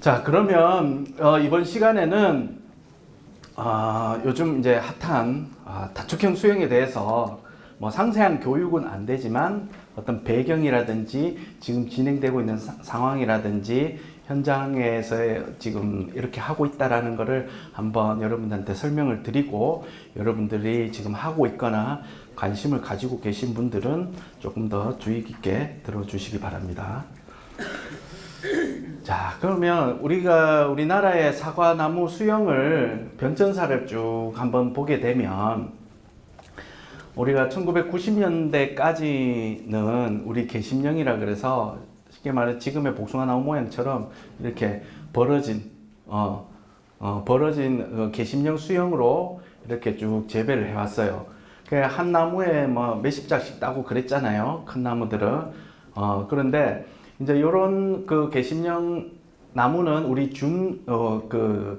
자, 그러면 이번 시간에는 요즘 이제 핫한 다축형 수영에 대해서 뭐 상세한 교육은 안 되지만 어떤 배경이라든지 지금 진행되고 있는 상황이라든지 현장에서 지금 이렇게 하고 있다라는 거를 한번 여러분들한테 설명을 드리고, 여러분들이 지금 하고 있거나 관심을 가지고 계신 분들은 조금 더 주의 깊게 들어주시기 바랍니다. 자, 그러면 우리나라의 사과나무 수영을 변천사를 쭉 한번 보게 되면, 우리가 1990년대까지는 우리 계심령이라 그래서 쉽게 말해 지금의 복숭아나무 모양처럼 이렇게 벌어진 계심령 수영으로 이렇게 쭉 재배를 해왔어요. 한 나무에 뭐 몇십 장씩 따고 그랬잖아요, 큰 나무들은. 그런데 이제 요런 그 계심령 나무는 우리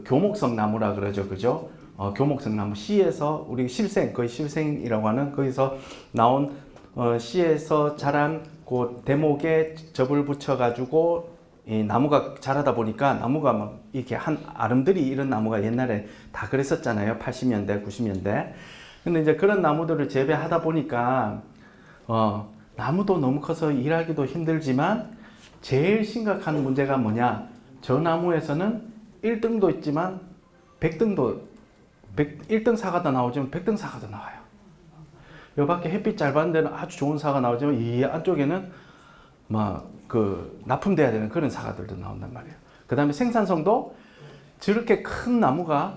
교목성 나무라 그러죠, 그죠? 교목성 나무, 씨에서 우리 거의 실생이라고 하는, 거기서 나온 씨에서 자란 그 대목에 접을 붙여가지고 이 나무가 자라다 보니까, 나무가 막 이렇게 한 아름드리 이런 나무가 옛날에 다 그랬었잖아요, 80년대, 90년대. 근데 이제 그런 나무들을 재배하다 보니까 나무도 너무 커서 일하기도 힘들지만, 제일 심각한 문제가 뭐냐, 저 나무에서는 1등도 있지만 1등 사과도 나오지만 100등 사과도 나와요. 요 밖에 햇빛 잘 받는 데는 아주 좋은 사과 나오지만 이 안쪽에는 막 납품돼야 되는 그런 사과들도 나온단 말이에요. 그 다음에 생산성도, 저렇게 큰 나무가,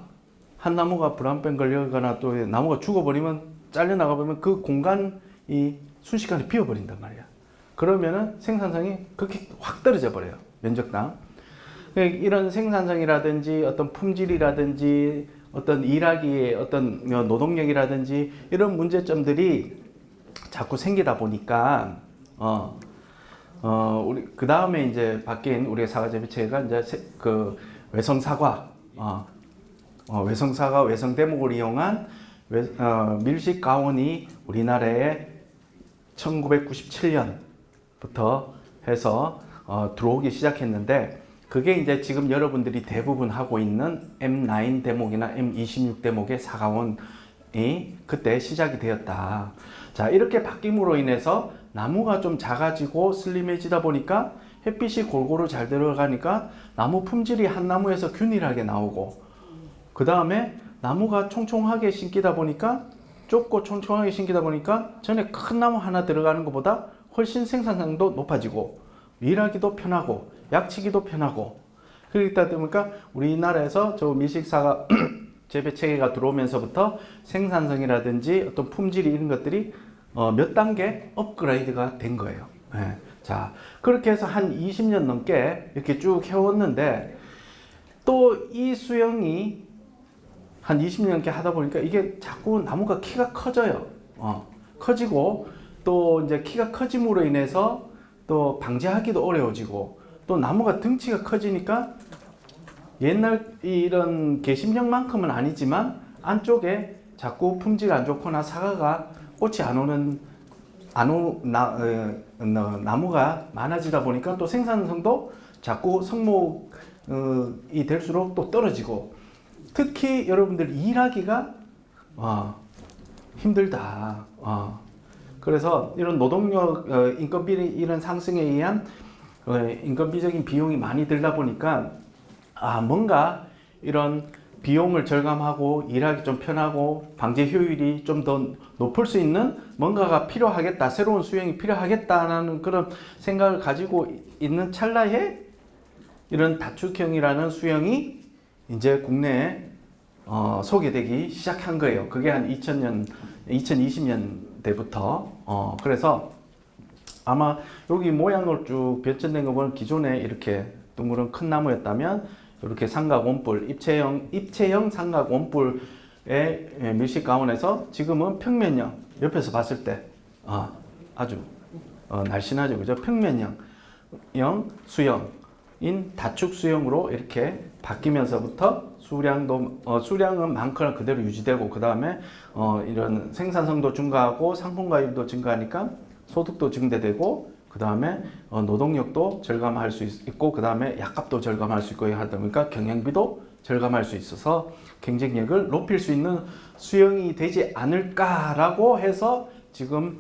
한 나무가 불암병 걸리거나 또 나무가 죽어버리면, 잘려나가 버리면 그 공간이 순식간에 비어버린단 말이야. 그러면은 생산성이 그렇게 확 떨어져 버려요, 면적당. 이런 생산성이라든지 어떤 품질이라든지 어떤 일하기의 어떤 노동력이라든지 이런 문제점들이 자꾸 생기다 보니까 우리 그 다음에 이제 바뀐 우리의 사과 재배 체계가 이제 외성 사과, 외성 대목을 이용한 밀식 가온이 우리나라에 1997년부터 해서 들어오기 시작했는데, 그게 이제 지금 여러분들이 대부분 하고 있는 M9 대목이나 M26 대목의 사과원이 그때 시작이 되었다. 자, 이렇게 바뀜으로 인해서 나무가 좀 작아지고 슬림해지다 보니까 햇빛이 골고루 잘 들어가니까 나무 품질이 한 나무에서 균일하게 나오고, 그 다음에 나무가 총총하게 심기다 보니까, 좁고 총총하게 심기다 보니까 전에 큰 나무 하나 들어가는 것보다 훨씬 생산성도 높아지고 일하기도 편하고 약치기도 편하고, 그러다 보니까 우리나라에서 저 밀식사과 재배 체계가 들어오면서부터 생산성이라든지 어떤 품질이 이런 것들이 몇 단계 업그레이드가 된 거예요. 네. 자, 그렇게 해서 한 20년 넘게 이렇게 쭉 해왔는데, 또 이 수영이 한 20년 넘게 하다 보니까 이게 자꾸 나무가 키가 커져요. 커지고, 또 이제 키가 커짐으로 인해서 또 방제하기도 어려워지고, 또 나무가 덩치가 커지니까 옛날 이런 계심형만큼은 아니지만 안쪽에 자꾸 품질 안 좋거나 사과가 꽃이 안 오는 나무가 많아지다 보니까 또 생산성도 자꾸 성목이 될수록 또 떨어지고, 특히 여러분들 일하기가 힘들다. 그래서 이런 노동력, 인건비 이런 상승에 의한 인건비적인 비용이 많이 들다 보니까 뭔가 이런 비용을 절감하고 일하기 좀 편하고 방제 효율이 좀 더 높을 수 있는 뭔가가 필요하겠다, 새로운 수영이 필요하겠다라는 그런 생각을 가지고 있는 찰나에 이런 다축형이라는 수영이 이제 국내에 소개되기 시작한 거예요. 그게 한 2020년대부터. 그래서 아마 여기 모양을 쭉 변천된 거 보면, 기존에 이렇게 둥그런 큰 나무였다면 이렇게 삼각 원뿔, 입체형 삼각 원뿔의 밀식 가온에서 지금은 평면형, 옆에서 봤을 때 아주 날씬하죠, 그죠? 평면형 수영인 다축 수영으로 이렇게 바뀌면서부터 수량은 많거나 그대로 유지되고, 그 다음에 이런 생산성도 증가하고 상품가율도 증가하니까 소득도 증대되고, 그 그 다음에 노동력도 절감할 수 있고, 그 다음에 약값도 절감할 수 있고 하다 보니까 경영비도 절감할 수 있어서 경쟁력을 높일 수 있는 수용이 되지 않을까라고 해서 지금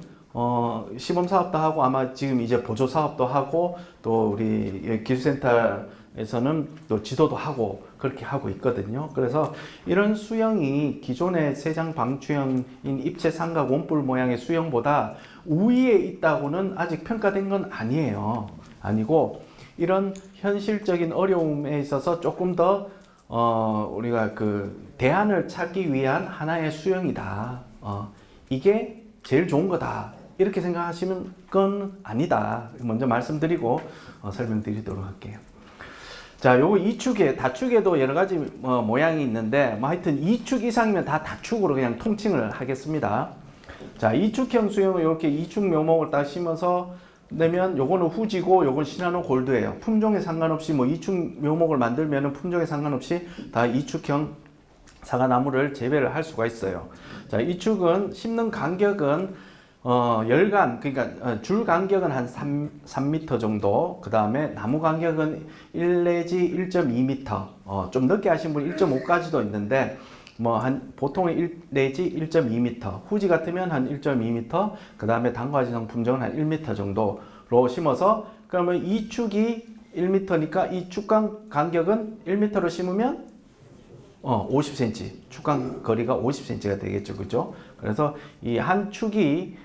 시범 사업도 하고 아마 지금 이제 보조 사업도 하고 또 우리 기술센터에서는 또 지도도 하고 그렇게 하고 있거든요. 그래서 이런 수형이 기존의 세장 방추형인 입체 삼각 원뿔 모양의 수형보다 우위에 있다고는 아직 평가된 건 아니에요. 아니고 이런 현실적인 어려움에 있어서 조금 더 우리가 그 대안을 찾기 위한 하나의 수형이다. 이게 제일 좋은 거다. 이렇게 생각하시는 건 아니다. 먼저 말씀드리고 설명드리도록 할게요. 자, 요거 2축에, 다축에도 여러 가지 모양이 있는데, 뭐 하여튼 2축 이상이면 다 다축으로 그냥 통칭을 하겠습니다. 자, 2축형 수형은 이렇게 2축 묘목을 딱 심어서 내면 요거는 후지고 요건 시나노 골드예요. 품종에 상관없이 뭐 2축 묘목을 만들면은 품종에 상관없이 다 2축형 사과나무를 재배를 할 수가 있어요. 자, 2축은 심는 간격은 열간, 그러니까 줄 간격은 한 3m 정도, 그 다음에 나무 간격은 1 내지 1.2m, 좀 늦게 하신 분 1.5까지도 있는데, 뭐 보통은 1 내지 1.2m, 후지 같으면 한 1.2m, 그 다음에 단과지성 품종은 한 1m 정도로 심어서, 그러면 이 축이 1m니까 이 축간 간격은 1m로 심으면 50cm, 축간 거리가 50cm가 되겠죠, 그죠? 그래서 이 한 축이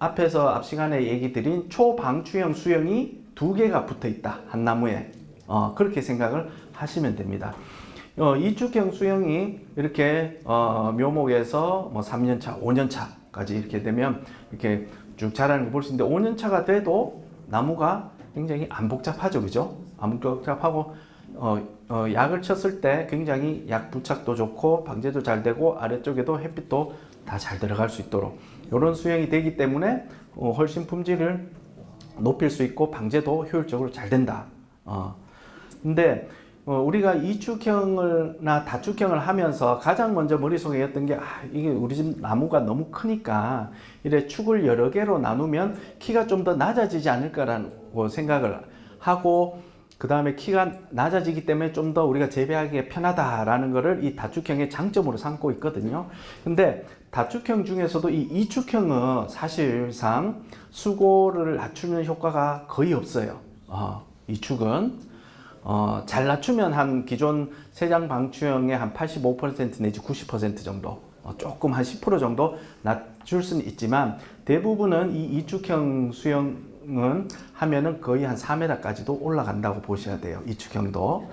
앞에서 앞 시간에 얘기 드린 초방추형 수형이 2개가 붙어 있다, 한 나무에. 그렇게 생각을 하시면 됩니다. 이축형 수형이 이렇게 묘목에서 뭐 3년차, 5년차까지 이렇게 되면 이렇게 쭉 자라는 거 볼 수 있는데, 5년차가 돼도 나무가 굉장히 안 복잡하죠, 그죠? 안 복잡하고 약을 쳤을 때 굉장히 약 부착도 좋고 방제도 잘 되고 아래쪽에도 햇빛도 다 잘 들어갈 수 있도록 이런 수형이 되기 때문에 훨씬 품질을 높일 수 있고 방제도 효율적으로 잘 된다. 근데 우리가 이축형을나 다축형을 하면서 가장 먼저 머릿속에 였던 게 이게 우리 집 나무가 너무 크니까 이래 축을 여러 개로 나누면 키가 좀 더 낮아지지 않을까라고 생각을 하고, 그 다음에 키가 낮아지기 때문에 좀 더 우리가 재배하기에 편하다라는 거를 이 다축형의 장점으로 삼고 있거든요. 근데 다축형 중에서도 이 이축형은 사실상 수고를 낮추는 효과가 거의 없어요. 이축은 잘 낮추면 한 기존 세장 방추형의 한 85% 내지 90% 정도, 조금 한 10% 정도 낮출 수는 있지만, 대부분은 이 이축형 수형은 하면은 거의 한 4m까지도 올라간다고 보셔야 돼요, 이축형도.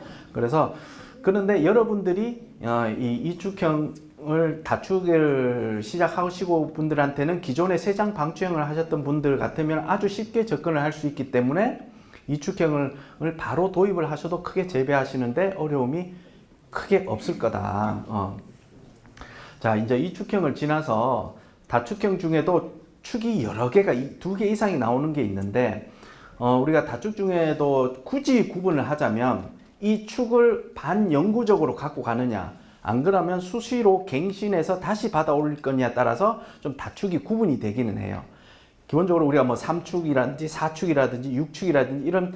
그런데 여러분들이 이 이축형을 다축을 시작하시고 분들한테는 기존에 세장 방추형을 하셨던 분들 같으면 아주 쉽게 접근을 할 수 있기 때문에 이축형을 바로 도입을 하셔도 크게 재배하시는데 어려움이 크게 없을 거다. 자, 이제 이축형을 지나서 다축형 중에도 축이 여러 개가 2개 이상이 나오는 게 있는데, 우리가 다축 중에도 굳이 구분을 하자면 이 축을 반영구적으로 갖고 가느냐, 안 그러면 수시로 갱신해서 다시 받아 올릴 거냐에 따라서 좀 다축이 구분이 되기는 해요. 기본적으로 우리가 뭐 3축이라든지 4축이라든지 6축이라든지 이런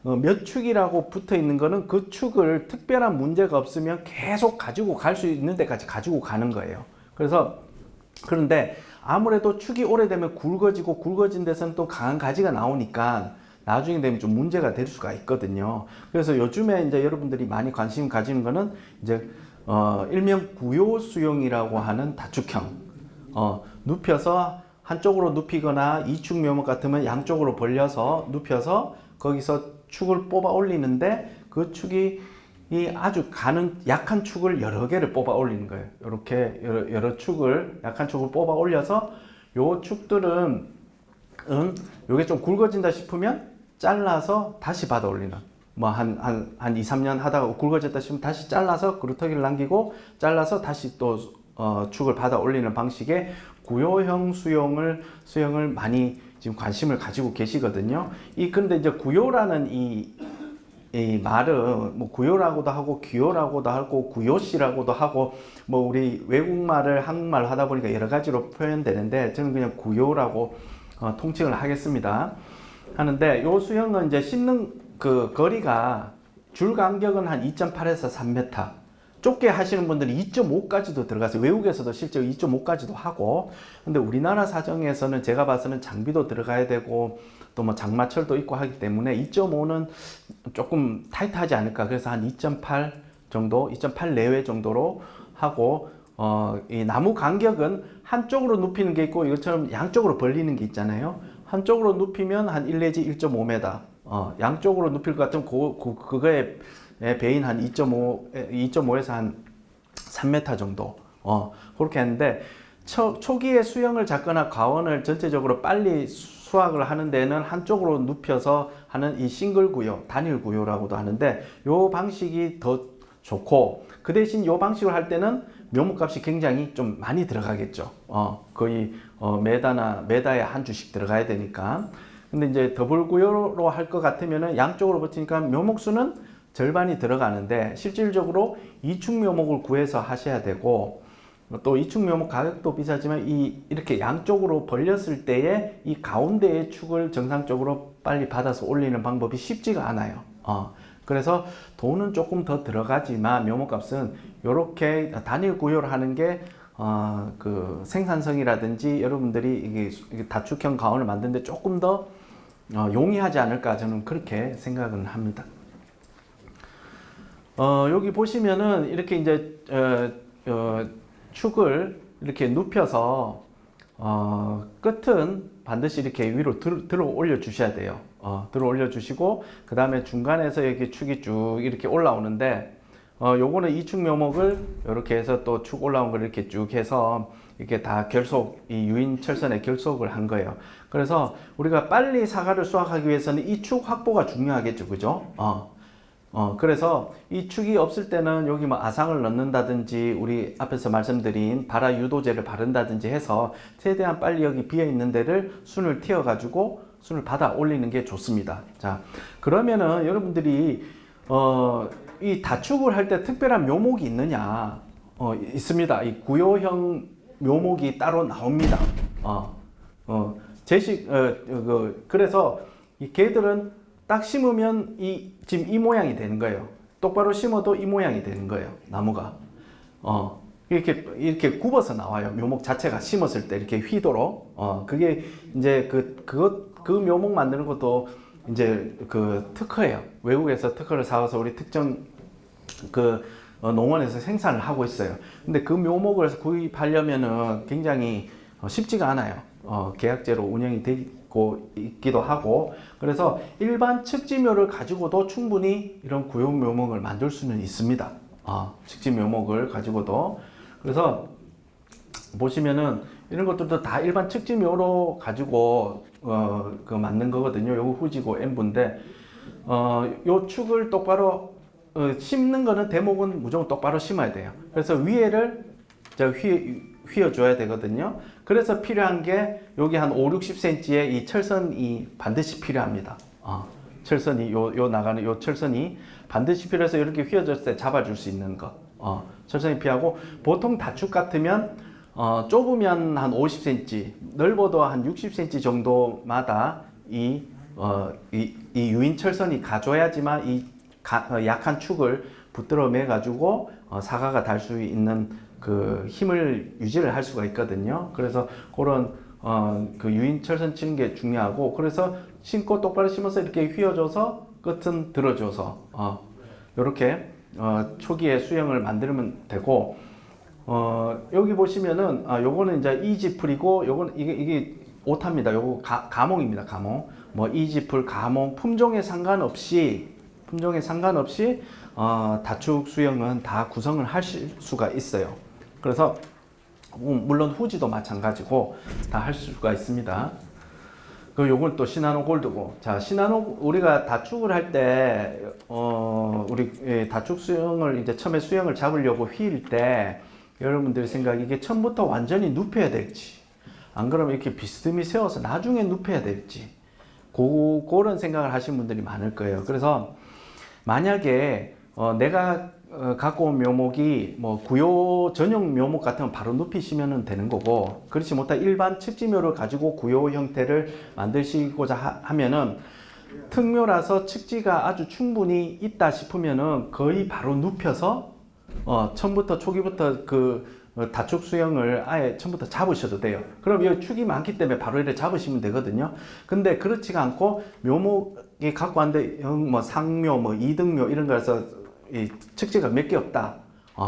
몇 축이라고 붙어 있는 거는 그 축을 특별한 문제가 없으면 계속 가지고 갈 수 있는 데까지 가지고 가는 거예요. 그런데 아무래도 축이 오래되면 굵어진 데서는 또 강한 가지가 나오니까 나중에 되면 좀 문제가 될 수가 있거든요. 그래서 요즘에 이제 여러분들이 많이 관심 가지는 거는 이제 일명 구요 수용이라고 하는 다축형, 눕혀서 한쪽으로 눕히거나 이축 묘목 같으면 양쪽으로 벌려서 눕혀서 거기서 축을 뽑아 올리는데, 그 축이 아주 약한 축을 여러 개를 뽑아 올리는 거예요. 이렇게 여러 축을, 약한 축을 뽑아 올려서 요 축들은 요게 좀 굵어진다 싶으면 잘라서 다시 받아 올리는, 뭐 한 2, 3년 하다가 굵어졌다 싶으면 다시 잘라서 그루터기를 남기고 잘라서 다시 또 축을 받아 올리는 방식의 구요형 수형을 많이 지금 관심을 가지고 계시거든요. 근데 이제 구요라는 이 말은 뭐 구요라고도 하고 귀요라고도 하고 구요시라고도 하고, 뭐 우리 외국말을 한국말 하다 보니까 여러 가지로 표현되는데 저는 그냥 구요라고 통칭을 하겠습니다. 하는데 요 수형은 이제 씹는 그 거리가 줄 간격은 한 2.8에서 3m. 좁게 하시는 분들은 2.5까지도 들어가서 외국에서도 실제로 2.5까지도 하고, 근데 우리나라 사정에서는 제가 봐서는 장비도 들어가야 되고 또 뭐 장마철도 있고 하기 때문에 2.5는 조금 타이트하지 않을까. 그래서 한 2.8 정도, 2.8 내외 정도로 하고, 이 나무 간격은 한쪽으로 눕히는 게 있고 이것처럼 양쪽으로 벌리는 게 있잖아요. 한쪽으로 눕히면 한 1 내지 1.5m, 양쪽으로 눕힐 것 같으면 그거에 배인 한 2.5에서 한 3m 정도, 그렇게 했는데, 초기에 수영을 잡거나 과원을 전체적으로 빨리 수확을 하는 데는 한쪽으로 눕혀서 하는 이 싱글 구요, 단일 구요라고도 하는데, 요 방식이 더 좋고, 그 대신 요 방식을 할 때는 묘목값이 굉장히 좀 많이 들어가겠죠. 거의 메다에 한 주씩 들어가야 되니까. 근데 이제 더블 구요로 할 것 같으면은 양쪽으로 붙이니까 묘목수는 절반이 들어가는데, 실질적으로 이축 묘목을 구해서 하셔야 되고, 또 이축 묘목 가격도 비싸지만 이렇게 양쪽으로 벌렸을 때에 이 가운데의 축을 정상적으로 빨리 받아서 올리는 방법이 쉽지가 않아요. 그래서 돈은 조금 더 들어가지만 묘목값은 이렇게 단일 구요를 하는 게 그 생산성이라든지 여러분들이 이게 다축형 가원을 만드는데 조금 더 용이하지 않을까, 저는 그렇게 생각은 합니다. 여기 보시면은 이렇게 이제 축을 이렇게 눕혀서 끝은 반드시 이렇게 위로 들어 올려 주셔야 돼요. 들어 올려 주시고, 그 다음에 중간에서 여기 축이 쭉 이렇게 올라오는데, 요거는 이축 묘목을 이렇게 해서 또 축 올라온 걸 이렇게 쭉 해서 이렇게 다 이 유인 철선에 결속을 한 거예요. 그래서 우리가 빨리 사과를 수확하기 위해서는 이 축 확보가 중요하겠죠, 그죠? 그래서 이 축이 없을 때는 여기 뭐 아상을 넣는다든지 우리 앞에서 말씀드린 발화 유도제를 바른다든지 해서 최대한 빨리 여기 비어 있는 데를 순을 틔워 가지고 순을 받아 올리는 게 좋습니다. 자, 그러면은 여러분들이 이 다축을 할 때 특별한 묘목이 있느냐? 있습니다. 이 구요형 묘목이 따로 나옵니다. 그래서 이 개들은 딱 심으면 지금 이 모양이 되는 거예요. 똑바로 심어도 이 모양이 되는 거예요, 나무가. 이렇게 굽어서 나와요. 묘목 자체가 심었을 때 이렇게 휘도록. 그게 이제 그 묘목 만드는 것도 이제 그 특허예요. 외국에서 특허를 사와서 우리 특정 농원에서 생산을 하고 있어요. 근데 그 묘목을 구입하려면은 굉장히 쉽지가 않아요. 계약제로 운영이 되고 있기도 하고, 그래서 일반 측지묘를 가지고도 충분히 이런 구요 묘목을 만들 수는 있습니다. 측지 묘목을 가지고도. 그래서 보시면은 이런 것들도 다 일반 측지묘로 가지고 만든 거거든요. 요거 후지고 N부인데, 요 축을 똑바로 심는 거는 대목은 무조건 똑바로 심어야 돼요. 그래서 위에를 휘어줘야 되거든요. 그래서 필요한 게 여기 한 5, 60cm의 이 철선이 반드시 필요합니다. 철선이 나가는 요 철선이 반드시 필요해서 이렇게 휘어졌을 때 잡아줄 수 있는 거. 철선이 필요하고, 보통 다축 같으면 좁으면 한 50cm, 넓어도 한 60cm 정도마다 이 유인 철선이 가줘야지만 약한 축을 붙들어 매 가지고 사과가 달 수 있는 그 힘을 유지를 할 수가 있거든요. 그래서 그런 그 유인 철선 치는 게 중요하고, 그래서 심고 똑바로 심어서 이렇게 휘어줘서 끝은 들어줘서 이렇게 초기에 수영을 만들면 되고, 여기 보시면은 요거는 이제 이지풀이고, 요거는 이게 오타입니다. 요거 가몽입니다. 가몽. 뭐 이지풀, 가몽, 품종에 상관없이 다축 수영은 다 구성을 하실 수가 있어요. 그래서 물론 후지도 마찬가지고 다 할 수가 있습니다. 요건 또 시나노 골드고, 자, 우리가 다축을 할 때 우리 다축 수영을 이제 처음에 수영을 잡으려고 휘일 때 여러분들의 생각이 이게 처음부터 완전히 눕혀야 될지, 안 그러면 이렇게 비스듬히 세워서 나중에 눕혀야 될지, 그런 생각을 하시는 분들이 많을 거예요. 그래서 만약에 내가 갖고 온 묘목이 뭐 구요 전용 묘목 같으면 바로 눕히시면 되는 거고, 그렇지 못한 일반 측지묘를 가지고 구요 형태를 만드시고자 하면은 특묘라서 측지가 아주 충분히 있다 싶으면은 거의 바로 눕혀서 처음부터 초기부터 그 다축 수영을 아예 처음부터 잡으셔도 돼요. 그럼 여기 축이 많기 때문에 바로 이렇게 잡으시면 되거든요. 근데 그렇지가 않고 묘목이 갖고 왔는데 뭐 상묘, 뭐 이등묘 이런 거에서 이 측지가 몇 개 없다.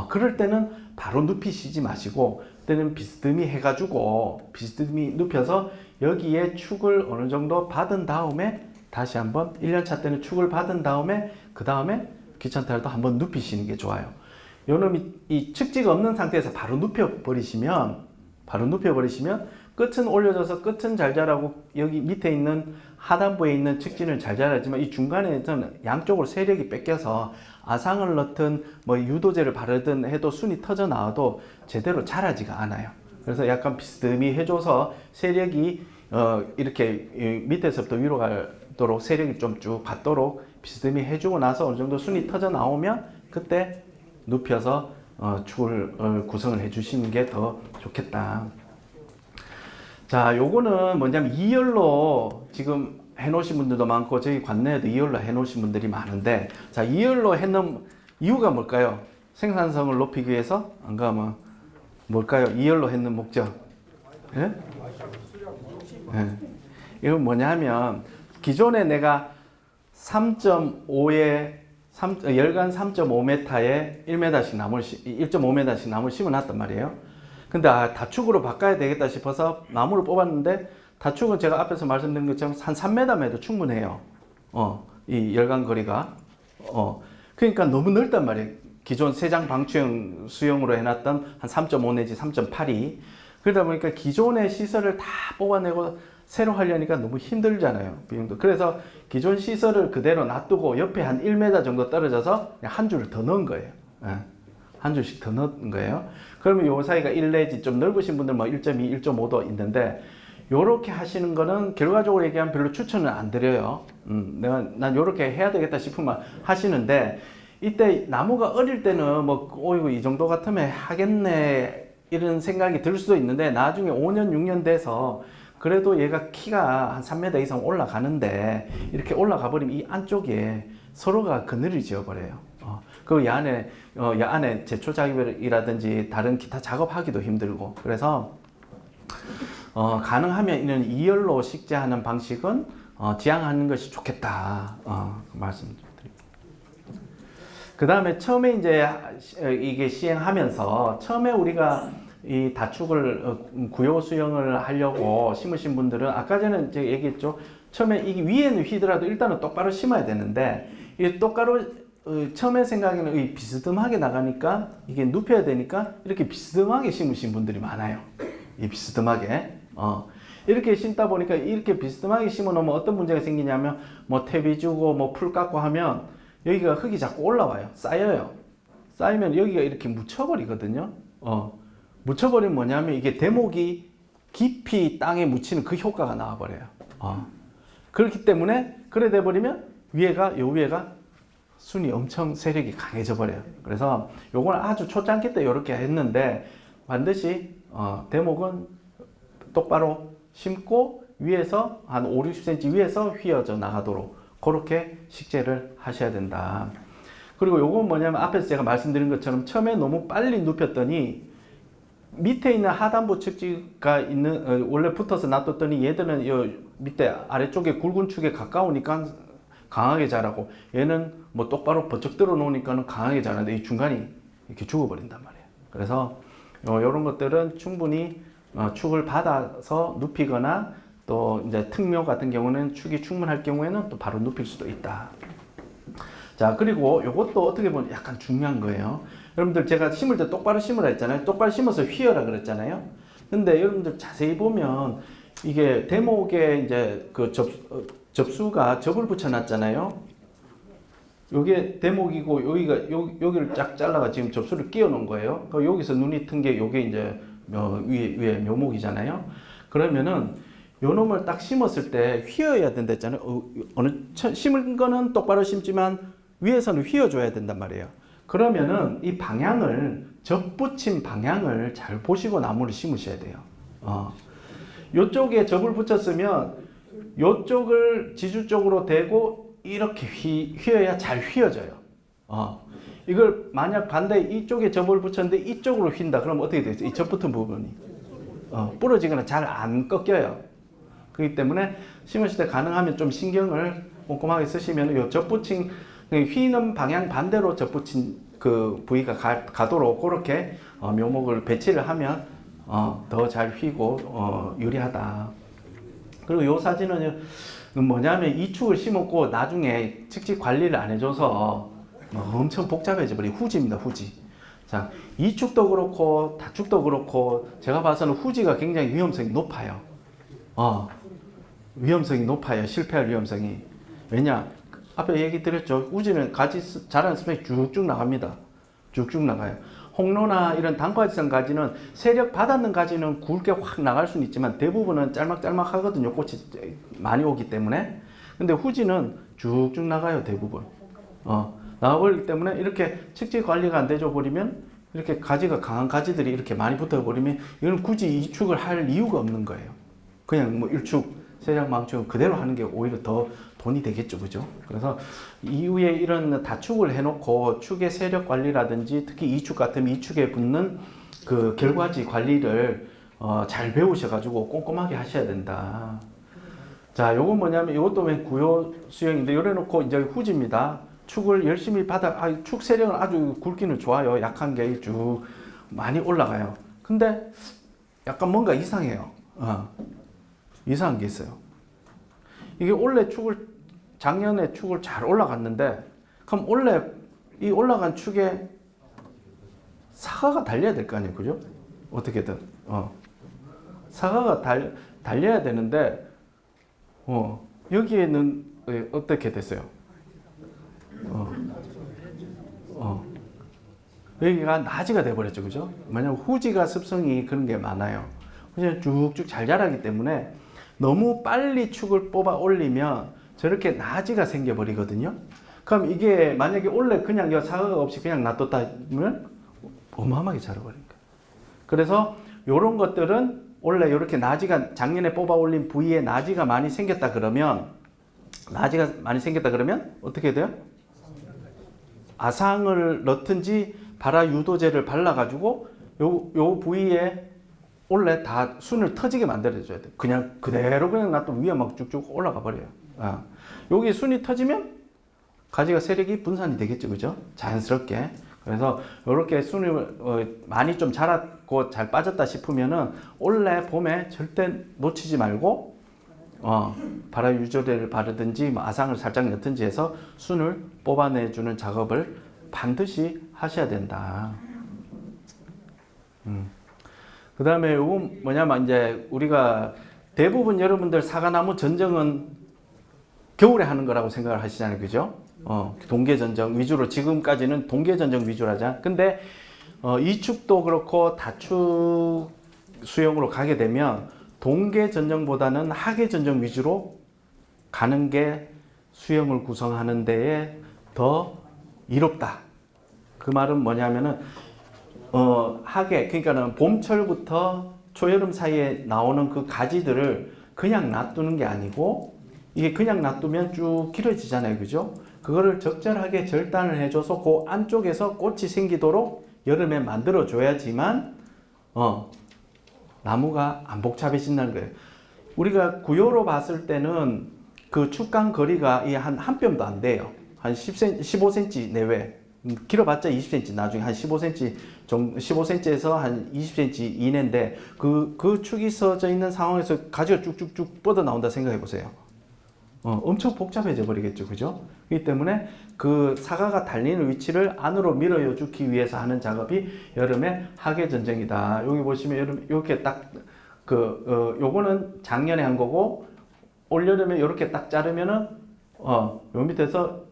그럴 때는 바로 눕히시지 마시고, 그때는 비스듬히 해가지고 비스듬히 눕혀서 여기에 축을 어느 정도 받은 다음에 다시 한번 1년차 때는 축을 받은 다음에 그 다음에 귀찮다 해도 한번 눕히시는 게 좋아요. 요놈이 이 측지가 없는 상태에서 바로 눕혀버리시면 끝은 올려져서 끝은 잘 자라고 여기 밑에 있는 하단부에 있는 측지는 잘 자라지만 이 중간에는 양쪽으로 세력이 뺏겨서 아상을 넣든 뭐 유도제를 바르든 해도 순이 터져 나와도 제대로 자라지가 않아요. 그래서 약간 비스듬히 해줘서 세력이 이렇게 밑에서부터 위로 가도록 세력이 좀 쭉 받도록 비스듬히 해주고 나서 어느 정도 순이 터져 나오면 그때 눕혀서 축을 구성을 해주시는 게 더 좋겠다. 자, 요거는 뭐냐면 2열로 지금 해놓으신 분들도 많고 저희 관내에도 2열로 해놓으신 분들이 많은데, 자, 2열로 해놓은 이유가 뭘까요? 생산성을 높이기 위해서? 안 가면 뭘까요? 2열로 해놓은 목적? 예? 예. 이건 뭐냐면 기존에 내가 3.5에 열간 3.5m에 1m씩 나무를 1.5m씩 나무를 심어놨단 말이에요. 근데 다축으로 바꿔야 되겠다 싶어서 나무를 뽑았는데, 다축은 제가 앞에서 말씀드린 것처럼 한 3m만 해도 충분해요. 이 열간 거리가. 그러니까 너무 넓단 말이에요. 기존 세장 방추형 수영으로 해놨던 한 3.5 내지 3.8이. 그러다 보니까 기존의 시설을 다 뽑아내고 새로 하려니까 너무 힘들잖아요. 비용도. 그래서 기존 시설을 그대로 놔두고 옆에 한 1m 정도 떨어져서 그냥 한 줄을 더 넣은 거예요. 한 줄씩 더 넣은 거예요. 그러면 요 사이가 1 내지 좀 넓으신 분들 뭐 1.2, 1.5도 있는데, 요렇게 하시는 거는 결과적으로 얘기하면 별로 추천은 안 드려요. 난 요렇게 해야 되겠다 싶으면 하시는데, 이때 나무가 어릴 때는 뭐, 어이구, 이 정도 같으면 하겠네, 이런 생각이 들 수도 있는데, 나중에 5년, 6년 돼서 그래도 얘가 키가 한 3m 이상 올라가는데, 이렇게 올라가 버리면 이 안쪽에 서로가 그늘이 지어 버려요. 그 안에 제초 작업이라든지 다른 기타 작업하기도 힘들고, 그래서 가능하면 이런 2열로 식재하는 방식은 지향하는 것이 좋겠다, 말씀드립니다. 그 다음에 처음에 이제 이게 시행하면서 처음에 우리가 이 다축을 구요 수영을 하려고 심으신 분들은 아까 전에 제가 얘기했죠. 처음에 이게 위에는 휘더라도 일단은 똑바로 심어야 되는데, 이게 똑바로 처음에 생각에는 비스듬하게 나가니까 이게 눕혀야 되니까 이렇게 비스듬하게 심으신 분들이 많아요. 이 비스듬하게. 이렇게 심다 보니까 이렇게 비스듬하게 심어 놓으면 어떤 문제가 생기냐면, 뭐 퇴비 주고 뭐 풀 깎고 하면 여기가 흙이 자꾸 올라와요. 쌓여요. 쌓이면 여기가 이렇게 묻혀버리거든요. 묻혀버리면 뭐냐면 이게 대목이 깊이 땅에 묻히는 그 효과가 나와버려요. 그렇기 때문에 그래 돼버리면 요 위에가 순이 엄청 세력이 강해져 버려요. 그래서 요걸 아주 초창기 때 이렇게 했는데, 반드시 대목은 똑바로 심고 위에서 한 5, 60cm 위에서 휘어져 나가도록 그렇게 식재를 하셔야 된다. 그리고 요건 뭐냐면 앞에서 제가 말씀드린 것처럼 처음에 너무 빨리 눕혔더니 밑에 있는 하단부 측지가 있는 원래 붙어서 놔뒀더니 얘들은 요 밑에 아래쪽에 굵은 축에 가까우니까 강하게 자라고, 얘는 뭐 똑바로 버쩍 들어 놓으니까는 강하게 자라는데 이 중간이 이렇게 죽어버린단 말이에요. 그래서 이런 것들은 충분히 축을 받아서 눕히거나, 또 이제 특묘 같은 경우는 축이 충분할 경우에는 또 바로 눕힐 수도 있다. 자, 그리고 이것도 어떻게 보면 약간 중요한 거예요. 여러분들 제가 심을 때 똑바로 심으라 했잖아요. 똑바로 심어서 휘어라 그랬잖아요. 근데 여러분들 자세히 보면 이게 대목에 이제 그 접수가 접을 붙여놨잖아요. 요게 대목이고 여기를 쫙 잘라가 지금 접수를 끼워 놓은 거예요. 여기서 눈이 튼 게 요게 이제 위에 묘목이잖아요. 그러면은 요 놈을 딱 심었을 때 휘어야 된다 했잖아요. 심은 거는 똑바로 심지만 위에서는 휘어줘야 된단 말이에요. 그러면은 이 방향을, 접붙임 방향을 잘 보시고 나무를 심으셔야 돼요. 요쪽에 접을 붙였으면 요쪽을 지주 쪽으로 대고 이렇게 휘어야 잘 휘어져요. 이걸 만약 반대 이쪽에 접을 붙였는데 이쪽으로 휜다. 그러면 어떻게 되죠? 이 접붙은 부분이 부러지거나 잘 안 꺾여요. 그렇기 때문에 심으실 때 가능하면 좀 신경을 꼼꼼하게 쓰시면 요 접붙인 휘는 방향 반대로 접붙인 그 부위가 가도록 그렇게 묘목을 배치를 하면 더 잘 휘고 유리하다. 그리고 요 사진은 뭐냐면 이 축을 심었고 나중에 측지 관리를 안 해줘서 엄청 복잡해져 버린 후지입니다. 후지. 자, 이 축도 그렇고 다축도 그렇고 제가 봐서는 후지가 굉장히 위험성이 높아요. 위험성이 높아요. 실패할 위험성이. 왜냐? 앞에 얘기 드렸죠. 우지는 가지 자라는 스펙이 쭉쭉 나갑니다. 쭉쭉 나가요. 홍로나 이런 단과지성 가지는 세력 받았는 가지는 굵게 확 나갈 수는 있지만 대부분은 짤막짤막 하거든요. 꽃이 많이 오기 때문에. 근데 후지는 쭉쭉 나가요. 대부분. 나와버리기 때문에 이렇게 측지 관리가 안 되져 버리면 이렇게 가지가 강한 가지들이 이렇게 많이 붙어 버리면 이건 굳이 이 축을 할 이유가 없는 거예요. 그냥 뭐 1축 세력 망축 그대로 하는 게 오히려 더 돈이 되겠죠. 그죠? 그래서 이후에 이런 다축을 해놓고 축의 세력 관리라든지 특히 이축 같으면 이축에 붙는 그 결과지 관리를 잘 배우셔가지고 꼼꼼하게 하셔야 된다. 자, 요건 뭐냐면 이것도 왜 구요 수형인데 요래 놓고 이제 후지입니다. 축을 열심히 축 세력은 아주 굵기는 좋아요. 약한 게 쭉 많이 올라가요. 근데 약간 뭔가 이상해요. 이상한 게 있어요. 이게 원래 작년에 축을 잘 올라갔는데, 그럼 원래 이 올라간 축에 사과가 달려야 될 거 아니에요. 그죠? 어떻게든. 사과가 달려야 되는데, 여기에는 어떻게 됐어요? 여기가 나지가 돼버렸죠. 그죠? 왜냐면 후지가 습성이 그런 게 많아요. 그냥 쭉쭉 잘 자라기 때문에 너무 빨리 축을 뽑아 올리면 저렇게 나지가 생겨버리거든요. 그럼 이게 만약에 원래 그냥 사과가 없이 그냥 놔뒀다면 어마어마하게 자라버립니다. 그래서 이런 것들은 원래 이렇게 나지가 작년에 뽑아 올린 부위에 나지가 많이 생겼다 그러면 어떻게 돼요? 아상을 넣든지 발화 유도제를 발라가지고 요 부위에 원래 다 순을 터지게 만들어줘야 돼. 그냥 그대로 그냥 놔두면 위에 막 쭉쭉 올라가 버려요. 여기 순이 터지면 가지가 세력이 분산이 되겠죠, 그죠? 자연스럽게. 그래서 이렇게 순이 많이 좀 자랐고 잘 빠졌다 싶으면은 올해 봄에 절대 놓치지 말고 발화 유도제를 바르든지 아상을 살짝 넣든지 해서 순을 뽑아내주는 작업을 반드시 하셔야 된다. 그 다음에 이건 뭐냐면 이제 우리가 대부분 여러분들 사과나무 전정은 겨울에 하는 거라고 생각을 하시잖아요. 그죠? 동계 전정 위주로 지금까지는 동계 전정 위주로 하자. 근데 이축도 그렇고 다축 수용으로 가게 되면 동계 전정보다는 하계 전정 위주로 가는 게 수용을 구성하는 데에 더 이롭다. 그 말은 뭐냐면은 하계, 그러니까는 봄철부터 초여름 사이에 나오는 그 가지들을 그냥 놔두는 게 아니고 이게 그냥 놔두면 쭉 길어지잖아요. 그죠? 그거를 적절하게 절단을 해줘서 그 안쪽에서 꽃이 생기도록 여름에 만들어 줘야지만 나무가 안 복잡해진다는 거예요. 우리가 구요로 봤을 때는 그 축간 거리가 한 뼘도 안 돼요. 한 15cm 내외. 길어봤자 20cm, 나중에 한 15cm에서 한 20cm 이내인데 그 축이 서져 있는 상황에서 가지가 쭉쭉쭉 뻗어 나온다 생각해 보세요. 엄청 복잡해져 버리겠죠, 그죠? 그렇기 때문에 그 사과가 달리는 위치를 안으로 밀어요 주기 위해서 하는 작업이 여름에 하계 전정이다. 여기 보시면 여름 이렇게 딱 요거는 작년에 한 거고 올 여름에 이렇게 딱 자르면은 요 밑에서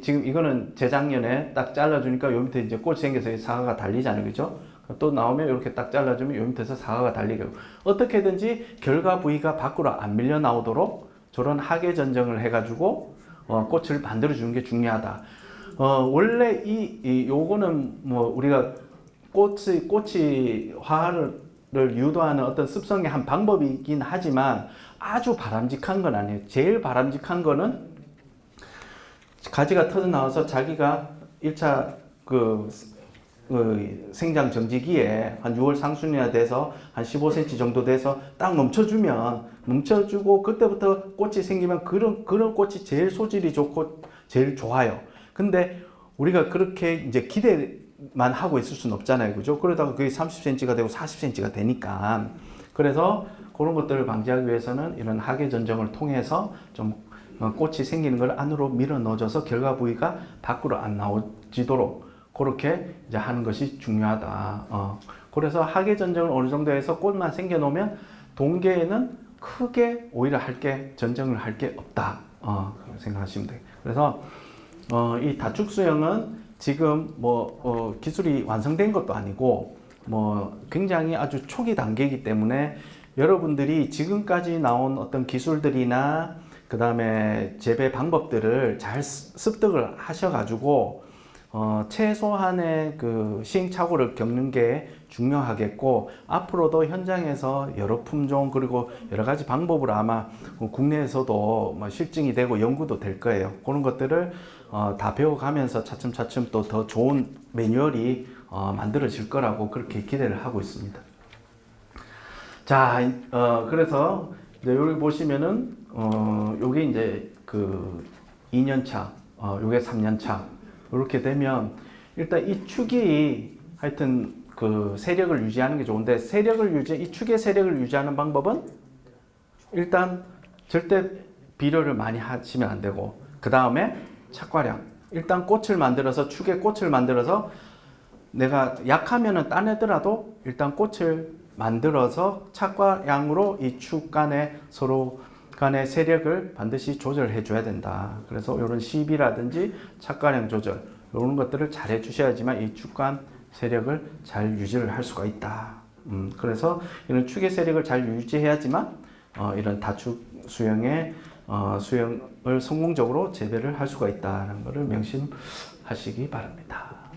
지금 이거는 재작년에 딱 잘라주니까 요 밑에 이제 꽃이 생겨서 사과가 달리잖아요. 그죠? 또 나오면 이렇게 딱 잘라주면 요 밑에서 사과가 달리게 어떻게든지 결과 부위가 밖으로 안 밀려 나오도록 저런 하계 전정을 해가지고 꽃을 만들어 주는 게 중요하다. 원래 요거는 뭐 우리가 꽃이 화를 유도하는 어떤 습성의 한 방법이긴 하지만 아주 바람직한 건 아니에요. 제일 바람직한 거는 가지가 터져 나와서 자기가 1차 생장 정지기에 한 6월 상순이나 돼서 한 15cm 정도 돼서 딱 멈춰주고 그때부터 꽃이 생기면 그런 꽃이 제일 소질이 좋고 제일 좋아요. 근데 우리가 그렇게 이제 기대만 하고 있을 수는 없잖아요. 그죠? 그러다가 그게 30cm가 되고 40cm가 되니까. 그래서 그런 것들을 방지하기 위해서는 이런 하계 전정을 통해서 좀 꽃이 생기는 걸 안으로 밀어 넣어줘서 결과 부위가 밖으로 안 나오지도록 그렇게 이제 하는 것이 중요하다. 그래서 하계 전정을 어느 정도 해서 꽃만 생겨 놓으면 동계에는 크게 오히려 전정을 할 게 없다. 생각하시면 돼요. 그래서 이 다축 수영은 지금 기술이 완성된 것도 아니고 굉장히 아주 초기 단계이기 때문에 여러분들이 지금까지 나온 어떤 기술들이나 그 다음에 재배 방법들을 잘 습득을 하셔가지고 최소한의 그 시행착오를 겪는 게 중요하겠고 앞으로도 현장에서 여러 품종 그리고 여러 가지 방법으로 아마 국내에서도 실증이 되고 연구도 될 거예요. 그런 것들을 다 배워가면서 차츰차츰 또 더 좋은 매뉴얼이 만들어질 거라고 그렇게 기대를 하고 있습니다. 자, 그래서 이제 여기 보시면은 요게 이제 그 2년차, 요게 3년차 이렇게 되면 일단 이 축이 하여튼 그 세력을 유지하는 게 좋은데 이 축의 세력을 유지하는 방법은 일단 절대 비료를 많이 하시면 안 되고 그 다음에 착과량 일단 축의 꽃을 만들어서 내가 약하면은 따내더라도 일단 꽃을 만들어서 착과량으로 이 축 간의 서로 간의 세력을 반드시 조절해 줘야 된다. 그래서 이런 시비라든지 착과량 조절 이런 것들을 잘 해주셔야지만 이 축 간 세력을 잘 유지를 할 수가 있다. 그래서 이런 축의 세력을 잘 유지해야지만 이런 다축 수영을 성공적으로 재배를 할 수가 있다는 것을 명심하시기 바랍니다.